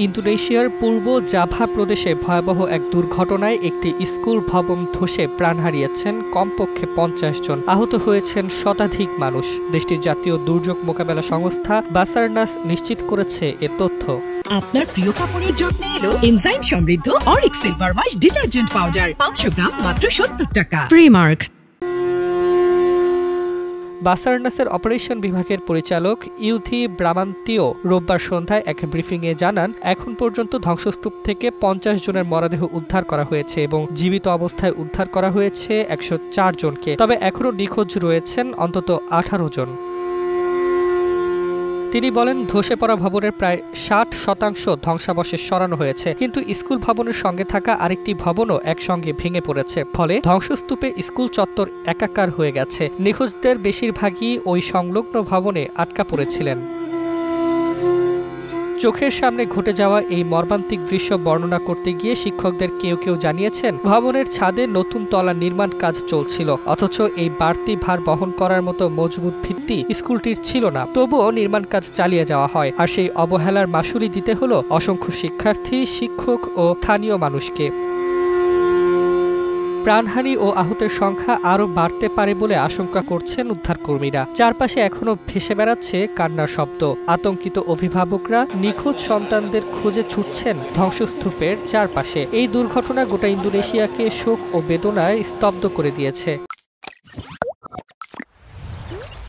ইন্দোনেশিয়ার পূর্ব জাভা প্রদেশে ভয়াবহ এক দুর্ঘটনায় একটি স্কুল ভবন ধসে প্রাণ হারিয়েছেন কমপক্ষে ৫০ জন। আহত হয়েছেন শতাধিক মানুষ। দেশটির জাতীয় দুর্যোগ মোকাবেলা সংস্থা বাসারনাস নিশ্চিত করেছে এ তথ্য। আপনার প্রিয় কাপড়ের যত্নে এলো এনজাইম সমৃদ্ধ Arik silver wash detergent powder ৫০০ গ্রাম মাত্র ৭০ টাকা। প্রিমার্ক। বাসারনাসের অপারেশন বিভাগের পরিচালক ইউথি ব্রামান্তিও রোববার সন্ধ্যায় এক ব্রিফিংয়ে জানান, এখন পর্যন্ত ধ্বংসস্তূপ থেকে ৫০ জনের মরদেহ উদ্ধার করা হয়েছে এবং জীবিত অবস্থায় উদ্ধার করা হয়েছে ১০৪ জনকে। তবে এখনও নিখোঁজ রয়েছেন অন্তত ১৮ জন। তিনি বলেন, ধসে পড়া ভবনের প্রায় ৬০% ধ্বংসাবশেষ সরানো হয়েছে, কিন্তু স্কুল ভবনের সঙ্গে থাকা আরেকটি ভবনও একসঙ্গে ভেঙে পড়েছে। ফলে ধ্বংসস্তূপে স্কুল চত্বর একাকার হয়ে গেছে। নিখোঁজদের বেশিরভাগই ওই সংলগ্ন ভবনে আটকা পড়েছিলেন। চোখের সামনে ঘটে যাওয়া এই মর্মান্তিক দৃশ্য বর্ণনা করতে গিয়ে শিক্ষকদের কেউ কেউ জানিয়েছেন, ভবনের ছাদে নতুন তলা নির্মাণ কাজ চলছিল, অথচ এই বাড়তি ভার বহন করার মতো মজবুত ভিত্তি স্কুলটির ছিল না। তবুও নির্মাণ কাজ চালিয়ে যাওয়া হয়, আর সেই অবহেলার মাশুলি দিতে হলো অসংখ্য শিক্ষার্থী, শিক্ষক ও স্থানীয় মানুষকে। প্রাণহানি ও আহতের সংখ্যা আরও বাড়তে পারে বলে আশঙ্কা করছেন উদ্ধারকর্মীরা। চারপাশে এখনও ভেসে বেড়াচ্ছে কান্নার শব্দ। আতঙ্কিত অভিভাবকরা নিখোঁজ সন্তানদের খোঁজে ছুটছেন ধ্বংসস্তূপের চারপাশে। এই দুর্ঘটনা গোটা ইন্দোনেশিয়াকে শোক ও বেদনায় স্তব্ধ করে দিয়েছে।